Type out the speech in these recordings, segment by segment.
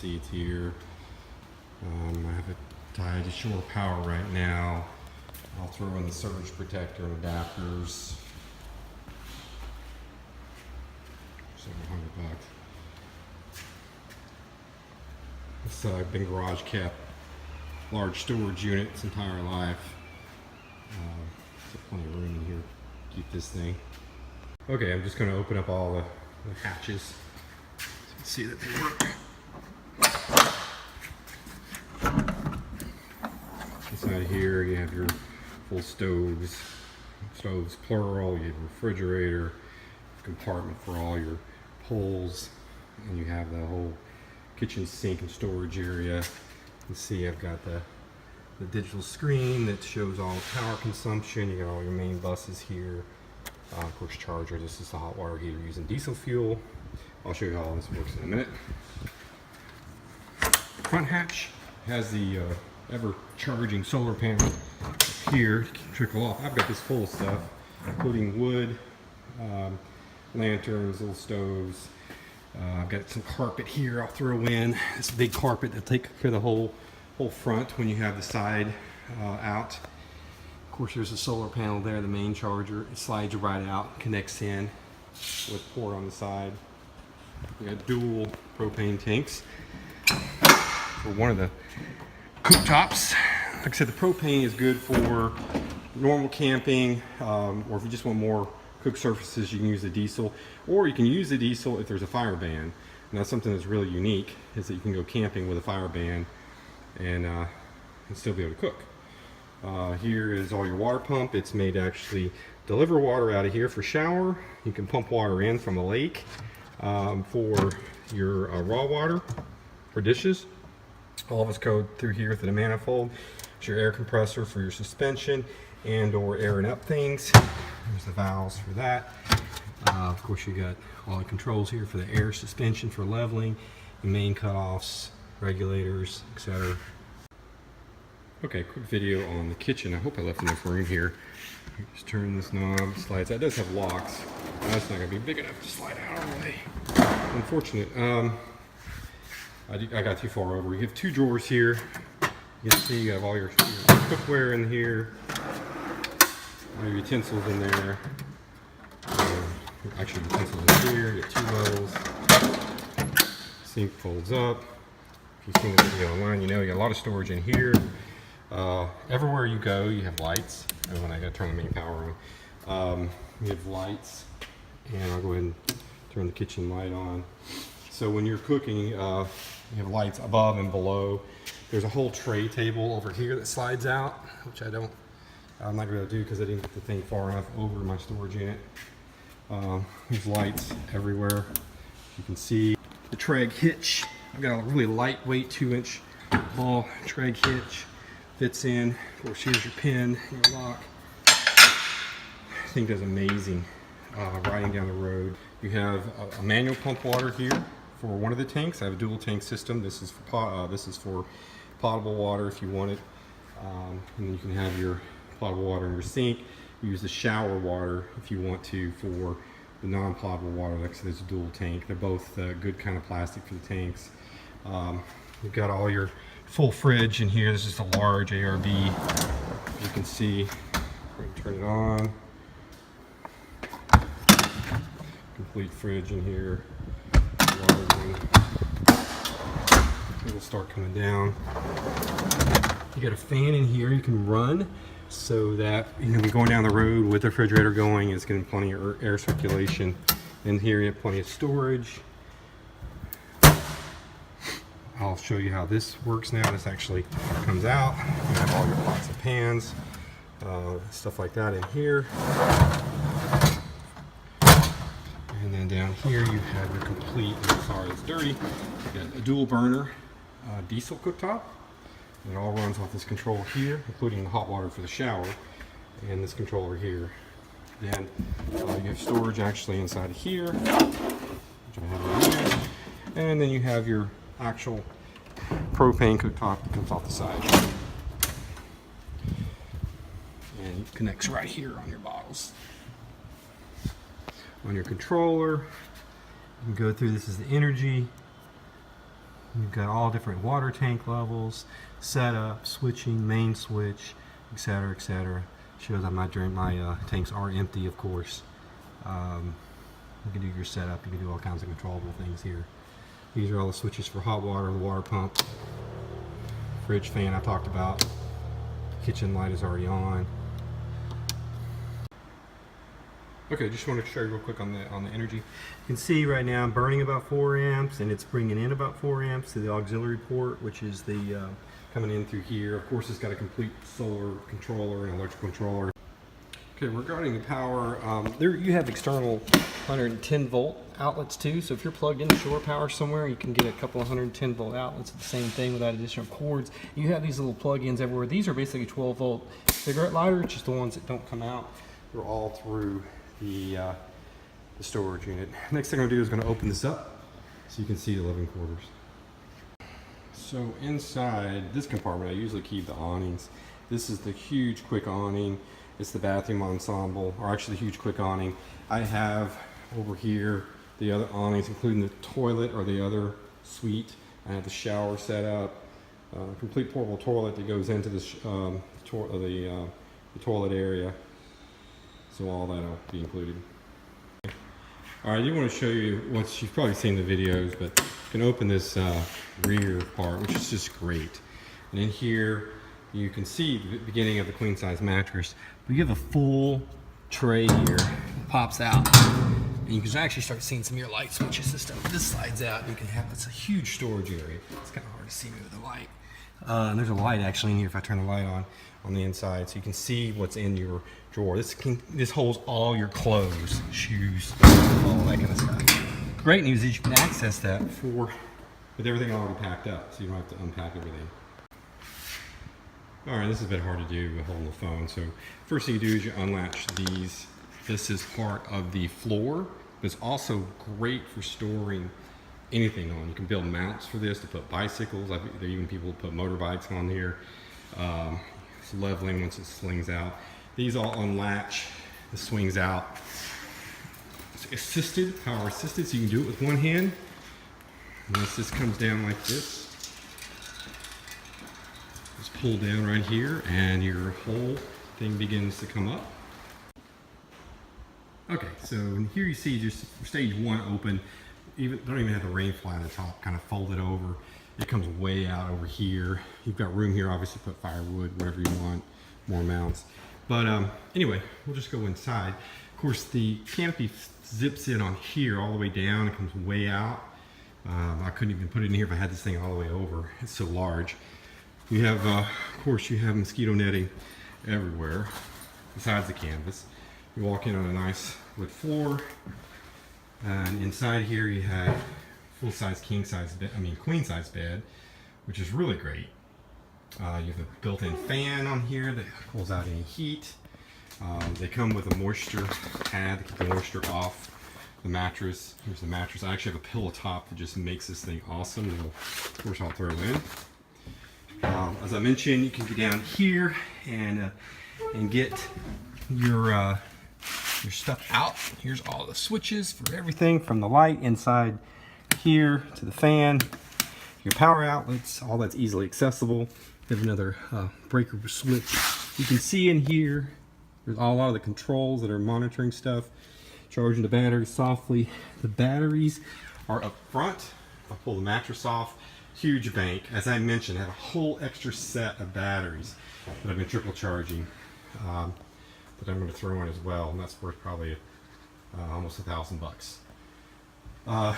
see it's here. I have it tied to shore power right now. I'll throw in the surge protector and adapters. $700. This been garage kept large storage unit its entire life. There's plenty of room in here to keep this thing. Okay, I'm just going to open up all the hatches so you can see that they work. Inside here you have your full stoves plural, you have a refrigerator, compartment for all your poles, and you have the whole kitchen sink and storage area. You can see I've got the digital screen that shows all the power consumption. You got all your main buses here. Of course, charger. This is the hot water heater using diesel fuel. I'll show you how all this works in a minute. Front hatch has the ever charging solar panel here to trickle off. I've got this full of stuff, including wood, lanterns, little stoves. I've got some carpet here I'll throw in. This big carpet that'll take care of the whole front when you have the side out. Of course, there's a solar panel there, the main charger. It slides right out, connects in with port on the side. We got dual propane tanks for one of the cooktops. Like I said, the propane is good for normal camping, or if you just want more cook surfaces, you can use the diesel, or you can use the diesel if there's a fire ban. And that's something that's really unique, is that you can go camping with a fire ban and still be able to cook. Here is all your water pump. It's made to actually deliver water out of here for shower. You can pump water in from a lake for your raw water for dishes. All of us go through here through the manifold. It's your air compressor for your suspension and or airing up things. There's the valves for that. Of course, you got all the controls here for the air suspension for leveling, the main cutoffs, regulators, etc. Okay, quick video on the kitchen. I hope I left enough room here. Just turn this knob, slides. That does have locks. That's not going to be big enough to slide out all the way. Unfortunate. I got too far over. You have two drawers here. You can see you have all your cookware in here. All your utensils in there. Actually, utensils in here. You got two levels. Sink folds up. If you've seen the video online, you know you got a lot of storage in here. Everywhere you go, you have lights. And when I got to turn the main power on, you have lights. And I'll go ahead and turn the kitchen light on. So when you're cooking, you have lights above and below. There's a whole tray table over here that slides out, which I'm not going to be able to do because I didn't get the thing far enough over my storage unit. There's lights everywhere. You can see the Treg hitch. I've got a really lightweight 2-inch ball Treg hitch. Fits in. Of course, here's your pin, your lock. This thing does amazing riding down the road. You have a manual pump water here for one of the tanks. I have a dual tank system. This is for potable water if you want it. And then you can have your potable water in your sink. Use the shower water if you want to for the non-potable water. Like I said, there's a dual tank. They're both good kind of plastic for the tanks. You've got all your full fridge in here. This is a large ARB. You can see, turn it on. Complete fridge in here. It'll start coming down. You got a fan in here you can run so that you're going down the road with the refrigerator going, it's getting plenty of air circulation. In here you have plenty of storage. I'll show you how this works now. This actually comes out. You have all your pots and pans, stuff like that in here. And then down here you have your complete, sorry it's dirty, you got a dual burner diesel cooktop. It all runs off this control here, including the hot water for the shower, and this controller here. Then you have storage actually inside of here, which I have right here. And then you have your actual propane cooktop that comes off the side. And it connects right here on your bottles. On your controller, you can go through, this is the energy. You've got all different water tank levels, setup, switching, main switch, etc., etc. Shows that my tanks are empty, of course. You can do your setup. You can do all kinds of controllable things here. These are all the switches for hot water, the water pump, fridge fan I talked about. Kitchen light is already on. Okay, just wanted to show you real quick on the energy. You can see right now I'm burning about 4 amps, and it's bringing in about 4 amps to the auxiliary port, which is the coming in through here. Of course, it's got a complete solar controller and electrical controller. Okay, regarding the power, there you have external 110 volt outlets too. So if you're plugged into shore power somewhere, you can get a couple of 110 volt outlets. The same thing without additional cords. You have these little plug-ins everywhere. These are basically 12 volt cigarette lighters, just the ones that don't come out. They're all through the storage unit. Next thing I'm gonna do is gonna open this up so you can see the living quarters. So inside this compartment, I usually keep the awnings. This is the huge quick awning. It's the bathroom ensemble, or actually the huge quick awning. I have over here the other awnings, including the toilet or the other suite. I have the shower set up, complete portable toilet that goes into the toilet area. So all that will be included. All right, I do want to show you what you've probably seen in the videos, but you can open this rear part, which is just great. And in here, you can see the beginning of the queen size mattress. But you have a full tray here that pops out. And you can actually start seeing some of your light switches and stuff. This slides out, and you can have, it's a huge storage area. It's kind of hard to see me with the light. And there's a light actually in here if I turn the light on the inside, so you can see what's in your drawer. This holds all your clothes, shoes, all that kind of stuff. Great news is you can access that with everything already packed up, so you don't have to unpack everything. All right, this is a bit hard to do with holding the phone. So first thing you do is you unlatch these. This is part of the floor, but it's also great for storing anything on. You can build mounts for this to put bicycles. There are even people who put motorbikes on here. It's leveling once it slings out. These all unlatch. This swings out. It's assisted, power assisted, so you can do it with one hand. And this just comes down like this. Just pull down right here, and your whole thing begins to come up. Okay, so here you see just stage one open. Don't even have the rain fly on the top, kind of folded over. It comes way out over here. You've got room here, obviously, to put firewood, whatever you want, more mounts. But anyway, we'll just go inside. Of course, the canopy zips in on here all the way down. It comes way out. I couldn't even put it in here if I had this thing all the way over. It's so large. You have, of course, you have mosquito netting everywhere besides the canvas. You walk in on a nice wood floor. And inside here you have full-size queen size bed, which is really great. You have a built-in fan on here that pulls out any heat. They come with a moisture pad to keep the moisture off the mattress. Here's the mattress. I actually have a pillow top that just makes this thing awesome. Of course, I'll throw in. As I mentioned, you can go down here and get your stuff out. Here's all the switches for everything from the light inside here to the fan, your power outlets, all that's easily accessible. You have another breaker switch. You can see in here, there's a lot of the controls that are monitoring stuff, charging the batteries softly. The batteries are up front. I'll pull the mattress off. Huge bank. As I mentioned, I have a whole extra set of batteries that I've been triple charging. That I'm going to throw in as well, and that's worth probably almost $1,000.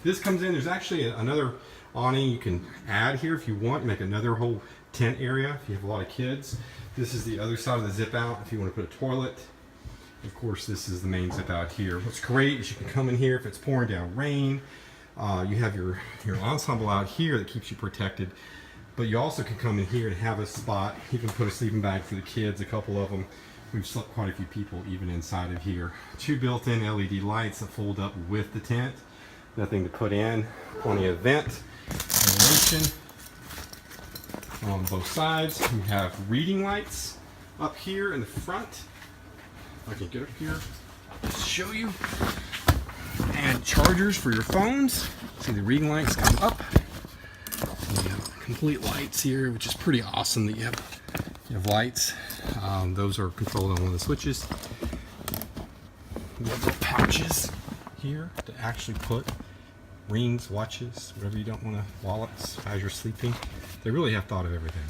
This comes in. There's actually another awning you can add here if you want. Make another whole tent area if you have a lot of kids. This is the other side of the zip out if you want to put a toilet. Of course, this is the main zip out here. What's great is you can come in here if it's pouring down rain. You have your ensemble out here that keeps you protected. But you also can come in here and have a spot. You can put a sleeping bag for the kids, a couple of them. We've slept quite a few people even inside of here. 2 built-in LED lights that fold up with the tent. Nothing to put in. Plenty of vent, ventilation on both sides. You have reading lights up here in the front. If I can get up here, just show you. And chargers for your phones. See the reading lights come up. complete lights here, which is pretty awesome that you have lights. Those are controlled on one of the switches. We have little pouches here to actually put rings, watches, whatever you don't want to, wallets as you're sleeping. They really have thought of everything.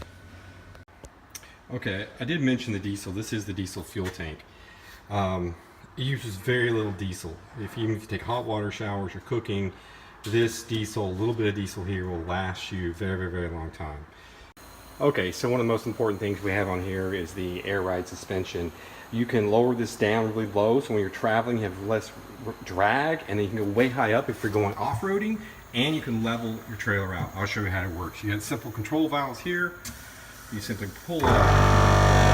Okay, I did mention the diesel. This is the diesel fuel tank. It uses very little diesel. Even if you take hot water showers or cooking, this diesel, a little bit of diesel here will last you very, very, very long time. Okay, so one of the most important things we have on here is the air ride suspension. You can lower this down really low, so when you're traveling you have less drag, and then you can go way high up if you're going off-roading, and you can level your trailer out. I'll show you how it works. You have simple control valves here. You simply pull up.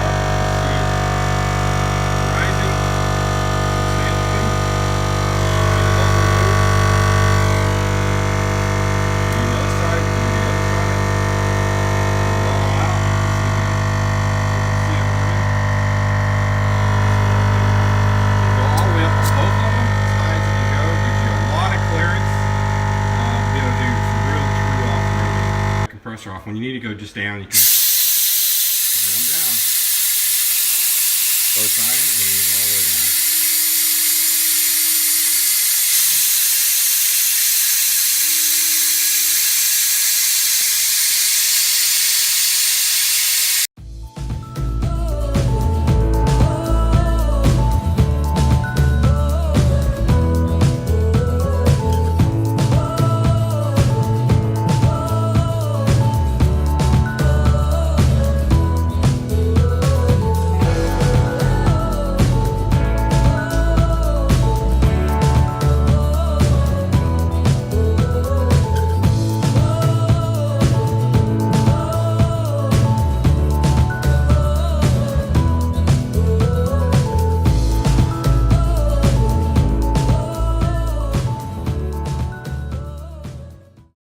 Off. When you need to go just down, you can put them down. Both sides, and you go all the way down.